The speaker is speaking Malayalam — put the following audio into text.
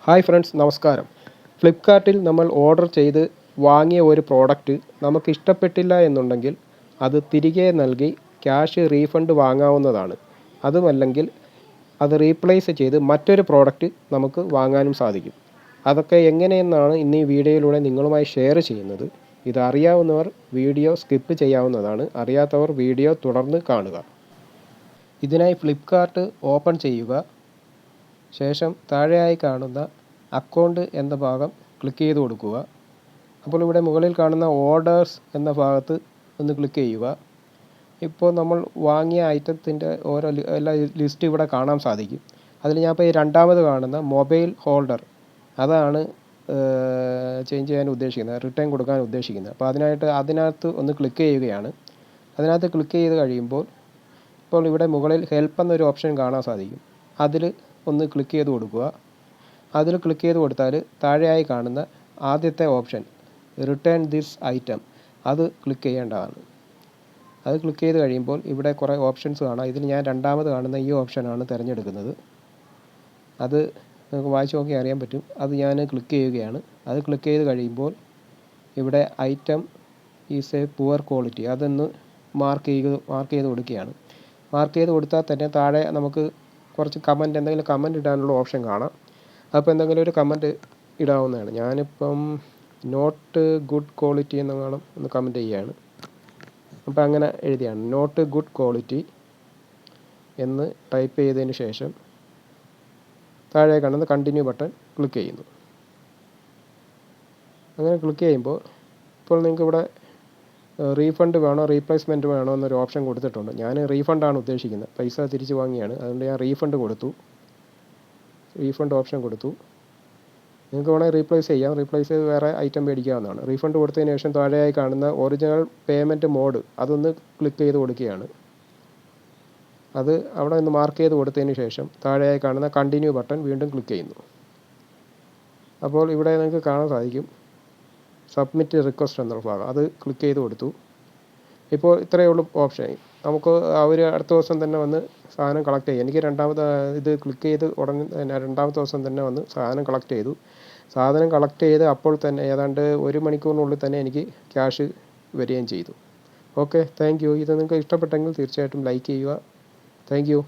ഹായ് ഫ്രണ്ട്സ്, നമസ്കാരം. ഫ്ലിപ്പ്കാർട്ടിൽ നമ്മൾ ഓർഡർ ചെയ്ത് വാങ്ങിയ ഒരു പ്രോഡക്റ്റ് നമുക്ക് ഇഷ്ടപ്പെട്ടില്ല എന്നുണ്ടെങ്കിൽ അത് തിരികെ നൽകി ക്യാഷ് റീഫണ്ട് വാങ്ങാവുന്നതാണ്. അതുമല്ലെങ്കിൽ അത് റീപ്ലേസ് ചെയ്ത് മറ്റൊരു പ്രോഡക്റ്റ് നമുക്ക് വാങ്ങാനും സാധിക്കും. അതൊക്കെ എങ്ങനെയെന്നാണ് ഇന്ന് ഈ വീഡിയോയിലൂടെ നിങ്ങളുമായി ഷെയർ ചെയ്യുന്നത്. ഇത് അറിയാവുന്നവർ വീഡിയോ സ്കിപ്പ് ചെയ്യാവുന്നതാണ്. അറിയാത്തവർ വീഡിയോ തുടർന്ന് കാണുക. ഇതിനായി ഫ്ലിപ്പ്കാർട്ട് ഓപ്പൺ ചെയ്യുക. ശേഷം താഴെയായി കാണുന്ന അക്കൗണ്ട് എന്ന ഭാഗം ക്ലിക്ക് ചെയ്ത് കൊടുക്കുക. അപ്പോൾ ഇവിടെ മുകളിൽ കാണുന്ന ഓർഡേഴ്സ് എന്ന ഭാഗത്ത് ഒന്ന് ക്ലിക്ക് ചെയ്യുക. ഇപ്പോൾ നമ്മൾ വാങ്ങിയ ഐറ്റത്തിൻ്റെ എല്ലാ ലിസ്റ്റ് ഇവിടെ കാണാൻ സാധിക്കും. അതിൽ ഞാൻ ഇപ്പോൾ ഈ രണ്ടാമത് കാണുന്ന മൊബൈൽ ഹോൾഡർ അതാണ് ചേഞ്ച് ചെയ്യാൻ ഉദ്ദേശിക്കുന്നത്, റിട്ടേൺ കൊടുക്കാൻ ഉദ്ദേശിക്കുന്നത്. അപ്പോൾ അതിനകത്ത് ഒന്ന് ക്ലിക്ക് ചെയ്യുകയാണ്. അതിനകത്ത് ക്ലിക്ക് ചെയ്ത് കഴിയുമ്പോൾ ഇപ്പോൾ ഇവിടെ മുകളിൽ ഹെൽപ്പ് എന്നൊരു ഓപ്ഷൻ കാണാൻ സാധിക്കും. അതിൽ ഒന്ന് ക്ലിക്ക് ചെയ്ത് കൊടുക്കുക. അതിൽ ക്ലിക്ക് ചെയ്ത് കൊടുത്താൽ താഴെയായി കാണുന്ന ആദ്യത്തെ ഓപ്ഷൻ റിട്ടേൺ ദിസ് ഐറ്റം അത് ക്ലിക്ക് ചെയ്യേണ്ടതാണ്. അത് ക്ലിക്ക് ചെയ്ത് കഴിയുമ്പോൾ ഇവിടെ കുറേ ഓപ്ഷൻസ് കാണാം. ഇതിൽ ഞാൻ രണ്ടാമത് കാണുന്ന ഈ ഓപ്ഷനാണ് തിരഞ്ഞെടുക്കുന്നത്. അത് നിങ്ങൾക്ക് വായിച്ച് നോക്കി അറിയാൻ പറ്റും. അത് ഞാൻ ക്ലിക്ക് ചെയ്യുകയാണ്. അത് ക്ലിക്ക് ചെയ്ത് കഴിയുമ്പോൾ ഇവിടെ item is A poor quality അതൊന്ന് മാർക്ക് ചെയ്ത് കൊടുക്കുകയാണ്. മാർക്ക് ചെയ്ത് കൊടുത്താൽ തന്നെ താഴെ നമുക്ക് കുറച്ച് എന്തെങ്കിലും കമൻറ്റ് ഇടാനുള്ള ഓപ്ഷൻ കാണാം. അപ്പോൾ എന്തെങ്കിലും ഒരു കമൻറ്റ് ഇടാവുന്നതാണ്. ഞാനിപ്പം നോട്ട് ഗുഡ് ക്വാളിറ്റി എന്നെങ്ങാനും ഒന്ന് കമൻറ്റ് ചെയ്യുകയാണ്. അപ്പോൾ അങ്ങനെ എഴുതിയാണ് നോട്ട് ഗുഡ് ക്വാളിറ്റി എന്ന് ടൈപ്പ് ചെയ്തതിന് ശേഷം താഴെ കാണുന്ന കണ്ടിന്യൂ ബട്ടൺ ക്ലിക്ക് ചെയ്യുന്നു. അങ്ങനെ ക്ലിക്ക് ചെയ്യുമ്പോൾ ഇപ്പോൾ നിങ്ങൾക്ക് ഇവിടെ റീഫണ്ട് വേണോ റീപ്ലേസ്മെൻറ്റ് വേണോ എന്നൊരു ഓപ്ഷൻ കൊടുത്തിട്ടുണ്ട്. ഞാൻ റീഫണ്ടാണ് ഉദ്ദേശിക്കുന്നത്, പൈസ തിരിച്ച് വാങ്ങിയാണ്. അതുകൊണ്ട് ഞാൻ റീഫണ്ട് ഓപ്ഷൻ കൊടുത്തു. നിങ്ങൾക്ക് വേണമെങ്കിൽ റീപ്ലേസ് ചെയ്യാം, റീപ്ലേസ് ചെയ്ത് വേറെ ഐറ്റം മേടിക്കാവുന്നതാണ്. റീഫണ്ട് കൊടുത്തതിന് ശേഷം താഴെയായി കാണുന്ന ഒറിജിനൽ പേയ്മെൻറ്റ് മോഡ് അതൊന്ന് ക്ലിക്ക് ചെയ്ത് കൊടുക്കുകയാണ്. അത് അവിടെ ഒന്ന് മാർക്ക് ചെയ്ത് കൊടുത്തതിന് ശേഷം താഴെയായി കാണുന്ന കണ്ടിന്യൂ ബട്ടൺ വീണ്ടും ക്ലിക്ക് ചെയ്യുന്നു. അപ്പോൾ ഇവിടെ നിങ്ങൾക്ക് കാണാൻ സാധിക്കും സബ്മിറ്റ് റിക്വസ്റ്റ് എന്നുള്ള ഭാഗം, അത് ക്ലിക്ക് ചെയ്ത് കൊടുത്തു. ഇപ്പോൾ ഇത്രയേ ഉള്ളൂ ഓപ്ഷൻ. നമുക്ക് അവർ അടുത്ത ദിവസം തന്നെ വന്ന് സാധനം കളക്ട് ചെയ്യും. എനിക്ക് ഇത് ക്ലിക്ക് ചെയ്ത് ഉടനെ തന്നെ രണ്ടാമത്തെ ദിവസം തന്നെ വന്ന് സാധനം കളക്ട് ചെയ്തു. സാധനം കളക്ട് ചെയ്ത് അപ്പോൾ തന്നെ ഏതാണ്ട് 1 മണിക്കൂറിനുള്ളിൽ തന്നെ എനിക്ക് ക്യാഷ് വരികയും ചെയ്തു. Okay, thank you. ഇത് നിങ്ങൾക്ക് ഇഷ്ടപ്പെട്ടെങ്കിൽ തീർച്ചയായിട്ടും ലൈക്ക് ചെയ്യുക. Thank you.